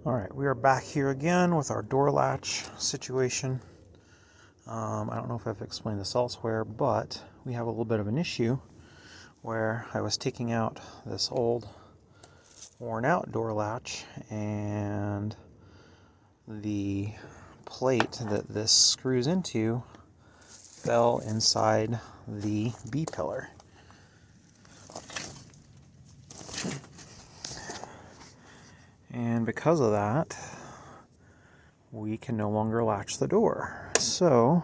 Alright, we are back here again with our door latch situation. I don't know if I've explained this elsewhere, but we have a little bit of an issue where I was taking out this old worn out door latch and the plate that this screws into fell inside the B-pillar. And because of that, we can no longer latch the door. So,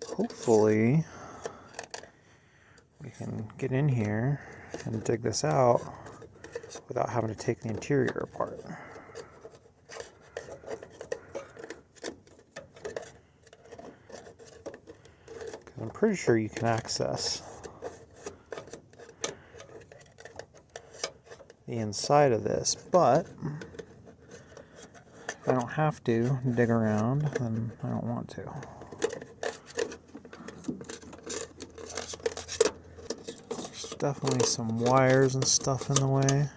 hopefully, we can get in here and dig this out without having to take the interior apart. I'm pretty sure you can access the inside of this, but if I don't have to dig around, then I don't want to. There's definitely some wires and stuff in the way.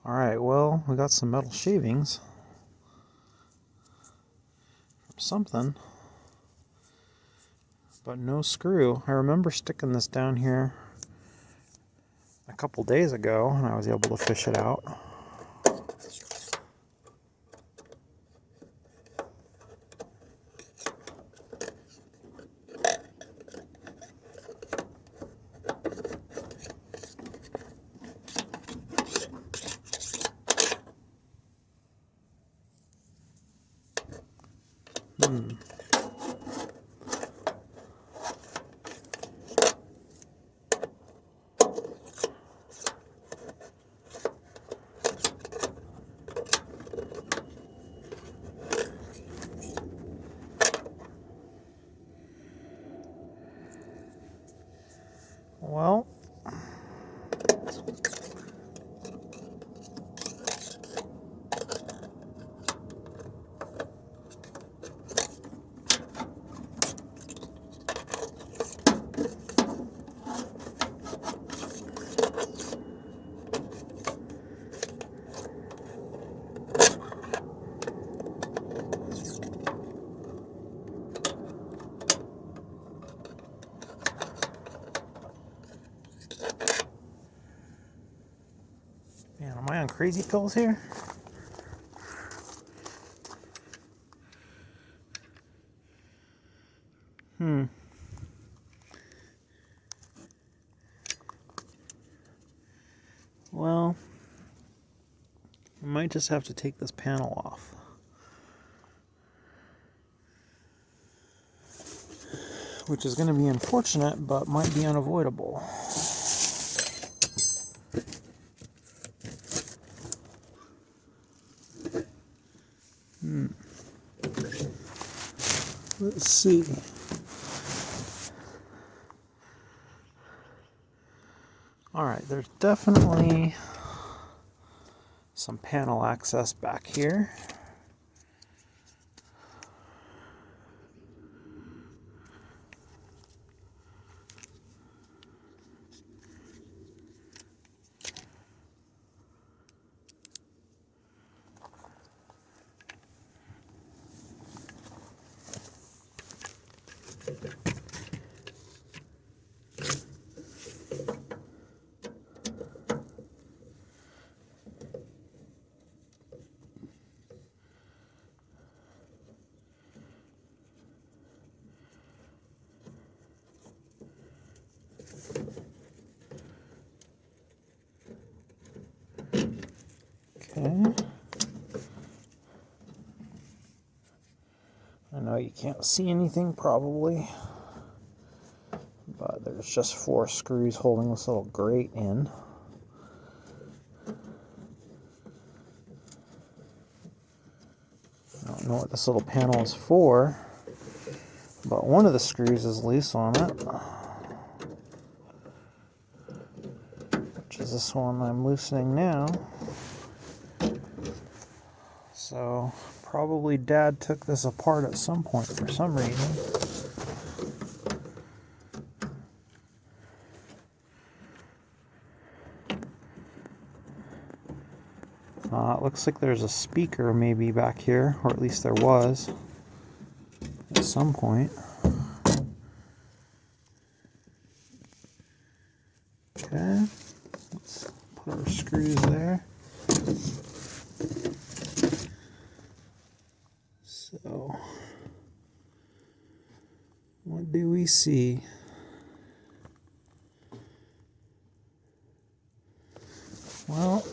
Alright, well, we got some metal shavings from something, but no screw. I remember sticking this down here a couple days ago and I was able to fish it out. Well, man, am I on crazy pills here? Well, I might just have to take this panel off. Which is going to be unfortunate, but might be unavoidable. Let's see. Alright, there's definitely some panel access back here. Okay. I know you can't see anything probably, but there's just 4 screws holding this little grate in. I don't know what this little panel is for, but one of the screws is loose on it, which is this one I'm loosening now. So probably Dad took this apart at some point for some reason. It looks like there's a speaker maybe back here, or at least there was at some point. Okay, let's put our screws there. So, what do we see? Well,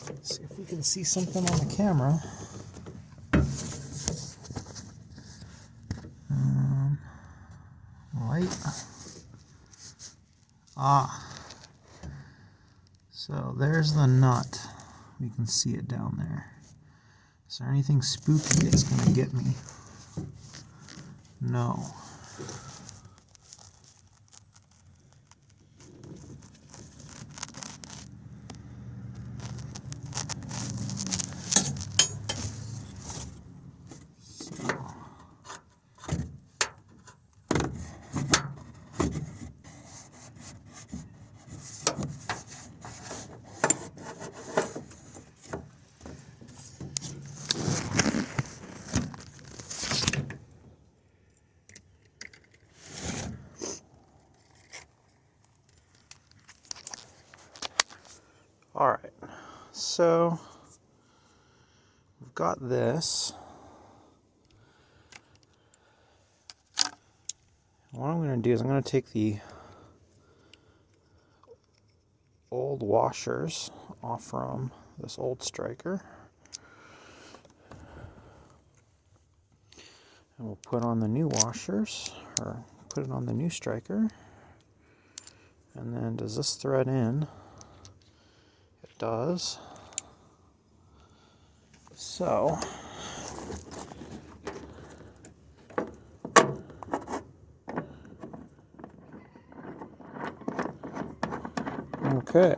let's see if we can see something on the camera. Light. So there's the nut. We can see it down there. Is there anything spooky that's going to get me? No. Alright, so we've got this. What I'm going to do is I'm going to take the old washers off from this old striker. And we'll put on the new washers, or put it on the new striker. And then does this thread in? It does. So, okay.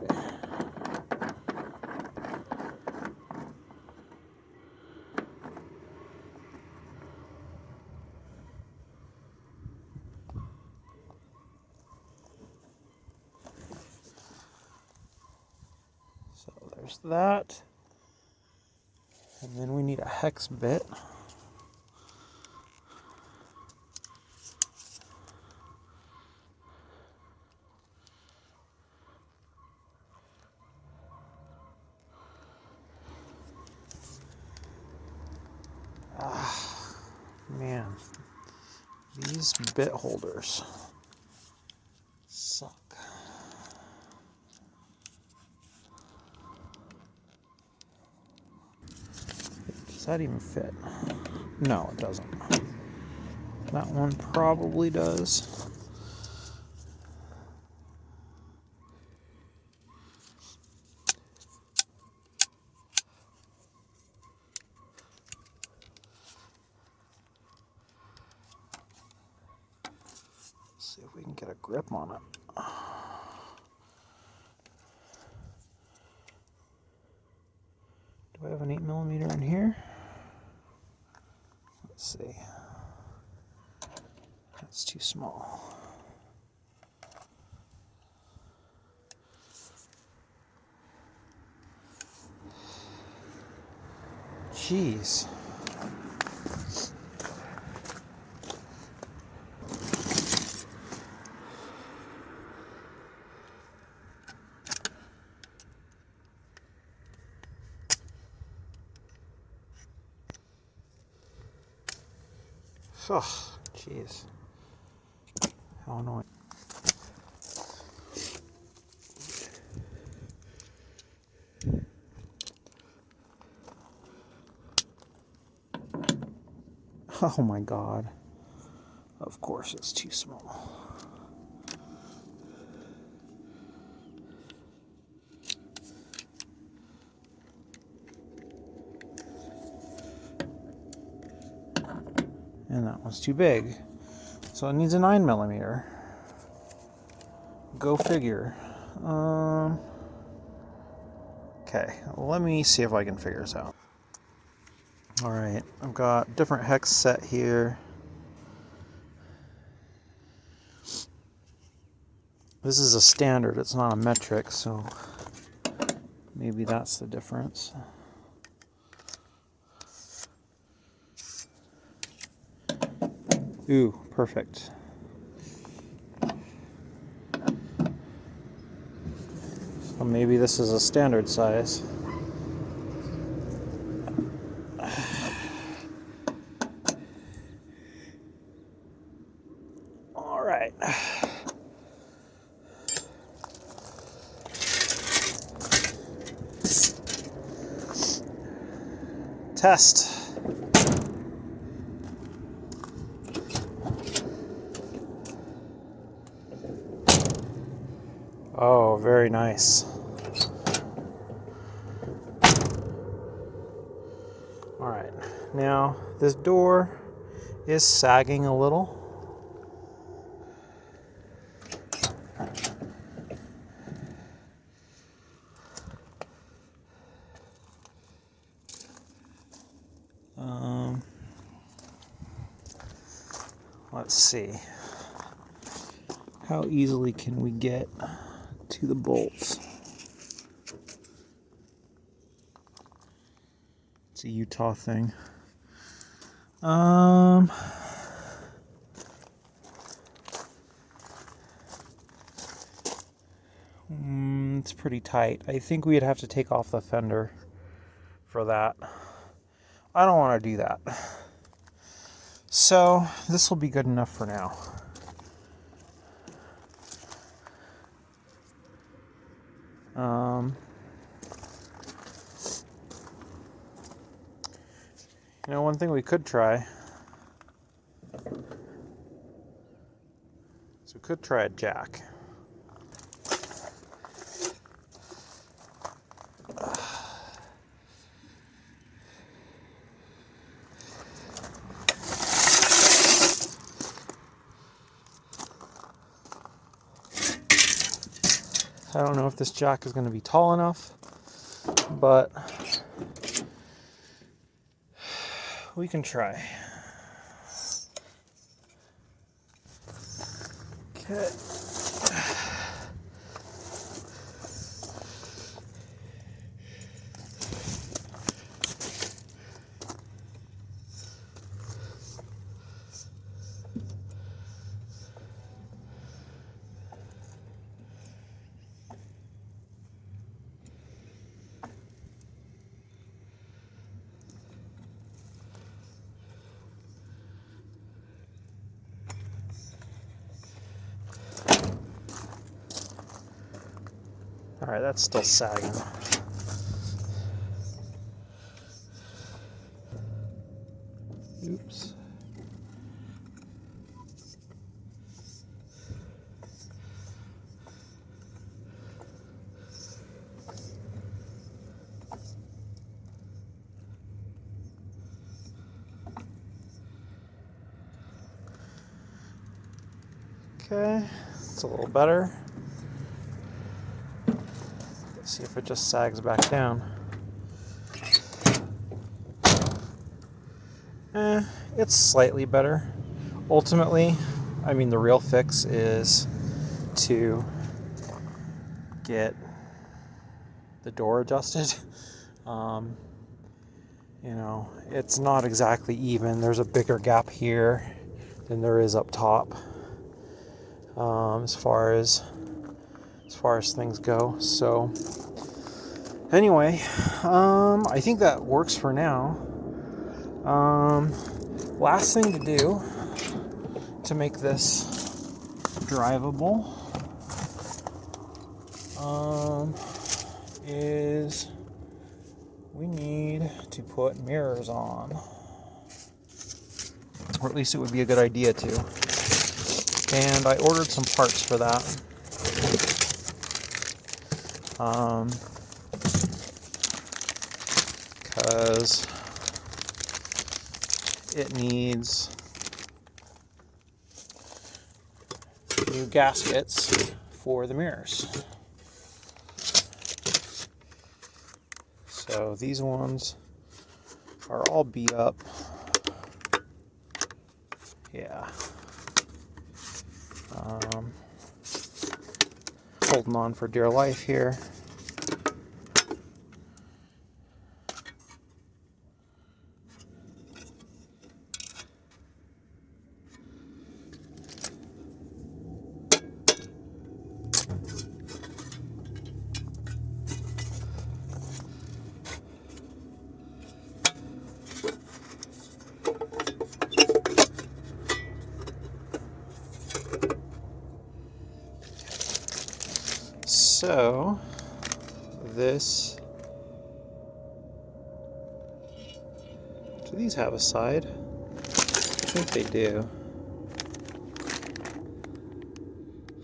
So there's that. And then we need a hex bit. Man, these bit holders suck. Does that even fit? No, it doesn't. That one probably does. Let's see if we can get a grip on it. Do I have an 8mm in here? Let's see. That's too small. Jeez. Oh, jeez. How annoying. Oh my God. Of course it's too small. and that one's too big. So it needs a 9mm. Go figure. Okay, let me see if I can figure this out. Alright, I've got different hex set here. This is a standard, it's not a metric, so maybe that's the difference. Ooh, perfect. So maybe this is a standard size. All right. Test. Oh, very nice. All right, now this door is sagging a little. Let's see. How easily can we get to the bolts? It's a Utah thing. It's pretty tight. I think we'd have to take off the fender for that. I don't want to do that. So this will be good enough for now. You know, one thing we could try is we could try a jack. I don't know if this jack is going to be tall enough, but we can try. Okay. All right, that's still sagging. Oops. Okay, it's a little better. Let's see if it just sags back down. It's slightly better. Ultimately, I mean, the real fix is to get the door adjusted. You know, it's not exactly even. There's a bigger gap here than there is up top. As far as things go. So anyway, I think that works for now. Last thing to do to make this drivable is we need to put mirrors on, or at least it would be a good idea to. And I ordered some parts for that. Because it needs new gaskets for the mirrors. So these ones are all beat up. Yeah. Holding on for dear life here. So this, do these have a side? I think they do.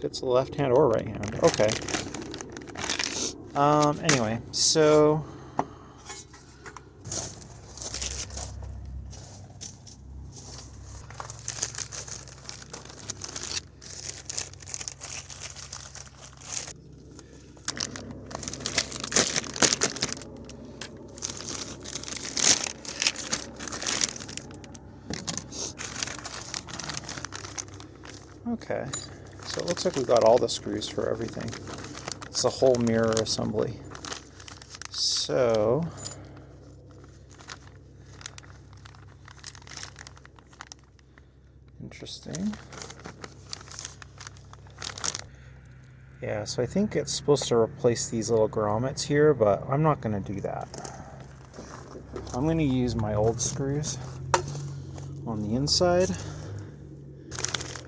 Fits the left hand or right hand. Okay. Anyway, so okay, so it looks like we got all the screws for everything. It's a whole mirror assembly. So interesting. Yeah, so I think it's supposed to replace these little grommets here, but I'm not going to do that. I'm going to use my old screws on the inside,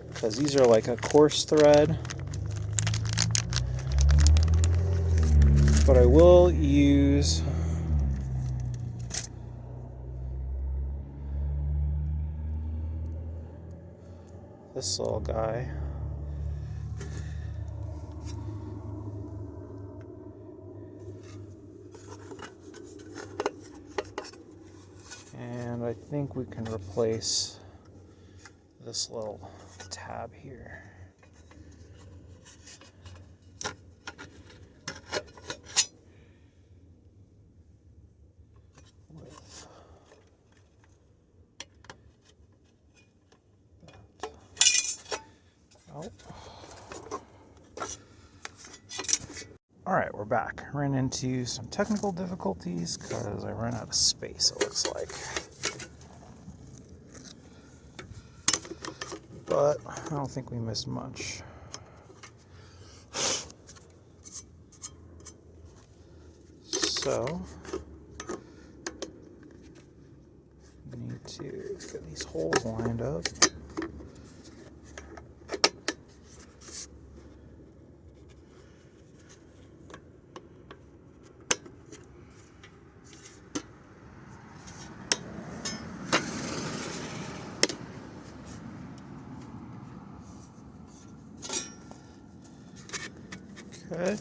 because these are like a coarse thread. But I will use this little guy. And I think we can replace this little tab here. Alright, we're back. Ran into some technical difficulties because I ran out of space, it looks like. But I don't think we missed much. So, we need to get these holes lined up. Okay.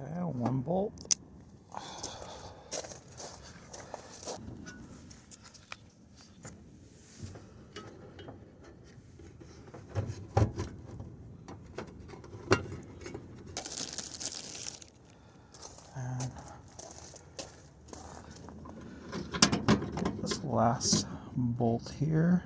Okay, one bolt. And this last bolt here.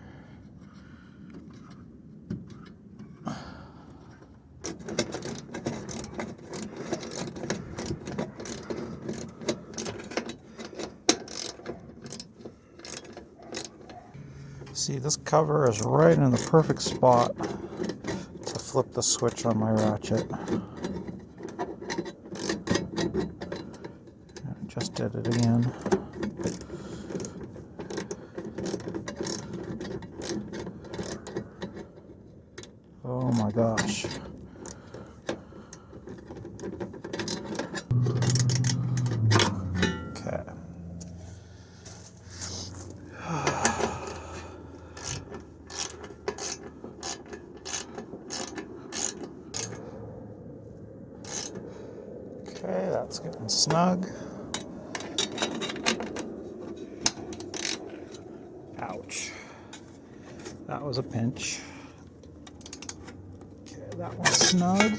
See, this cover is right in the perfect spot to flip the switch on my ratchet. I just did it again. Oh my gosh. Okay. It's getting snug. Ouch. That was a pinch. Okay, that one's snug.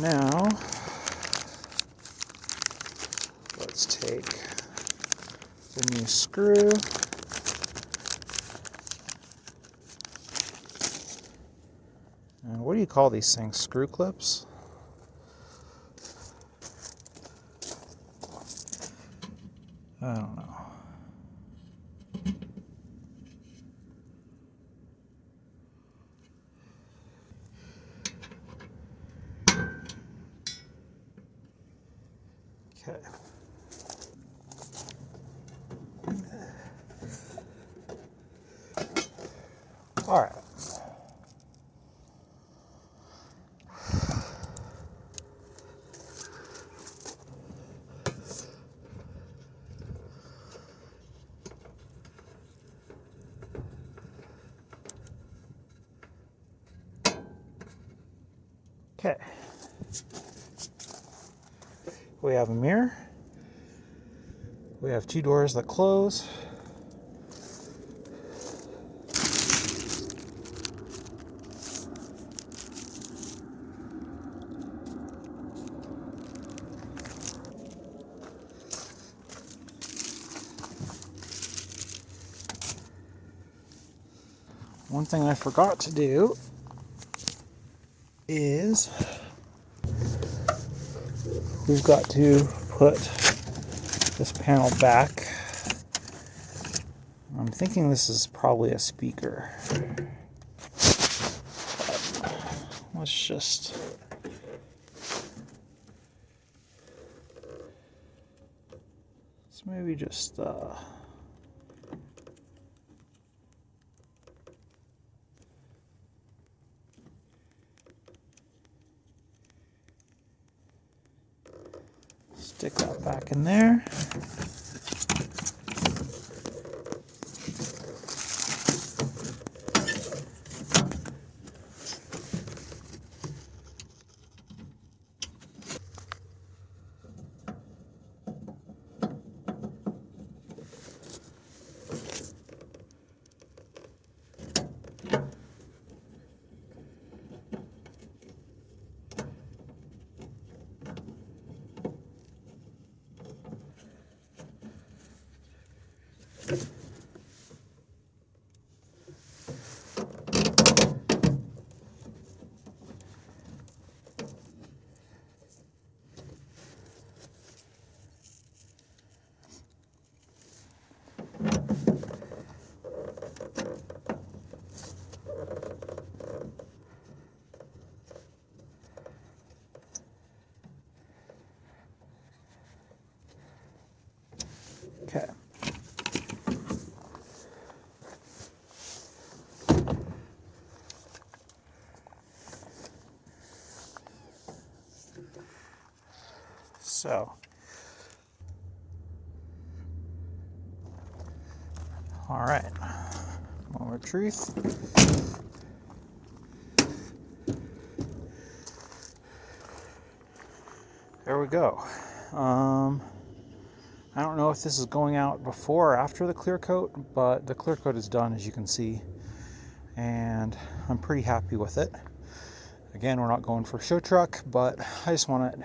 Now, let's take the new screw. And what do you call these things? Screw clips? I don't know. Okay. All right. Okay. We have a mirror. We have two doors that close. One thing I forgot to do is we've got to put this panel back. I'm thinking this is probably a speaker. But let's just maybe just stick that back in there. Okay. So, all right, moment of truth. There we go. I don't know if this is going out before or after the clear coat, but the clear coat is done, as you can see, and I'm pretty happy with it. Again, we're not going for show truck, but I just want it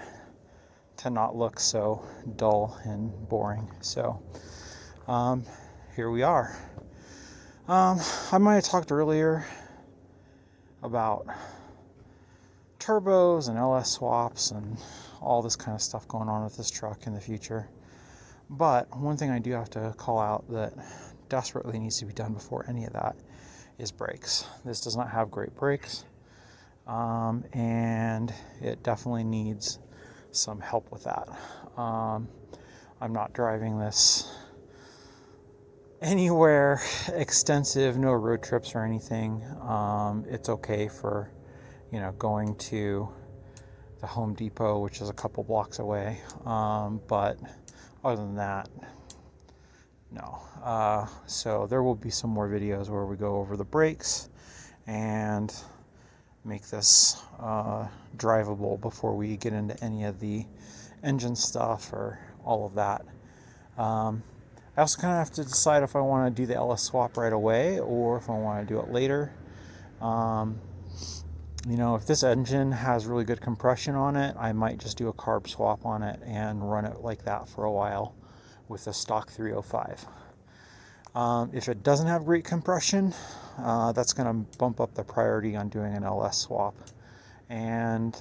to not look so dull and boring. So here we are. I might have talked earlier about turbos and LS swaps and all this kind of stuff going on with this truck in the future. But one thing I do have to call out that desperately needs to be done before any of that is brakes. This does not have great brakes, and it definitely needs some help with that. I'm not driving this anywhere extensive, no road trips or anything. It's okay for, going to the Home Depot, which is a couple blocks away. But other than that, no. So there will be some more videos where we go over the brakes and make this drivable before we get into any of the engine stuff or all of that. I also kind of have to decide if I want to do the LS swap right away or if I want to do it later. If this engine has really good compression on it, I might just do a carb swap on it and run it like that for a while with the stock 305. If it doesn't have great compression, that's going to bump up the priority on doing an LS swap. And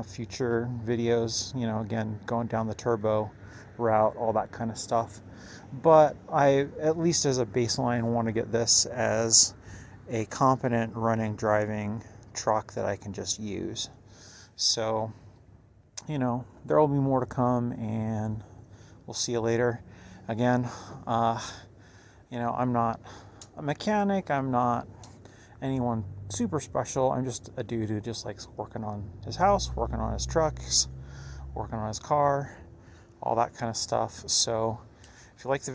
future videos, again, going down the turbo route, all that kind of stuff. But I, at least as a baseline, want to get this as a competent running, driving truck that I can just use. So, there will be more to come, and we'll see you later. Again, I'm not a mechanic. I'm not anyone super special. I'm just a dude who just likes working on his house, working on his trucks, working on his car, all that kind of stuff. So if you like the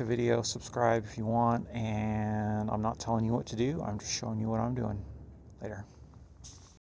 video, subscribe if you want. And I'm not telling you what to do. I'm just showing you what I'm doing. Later.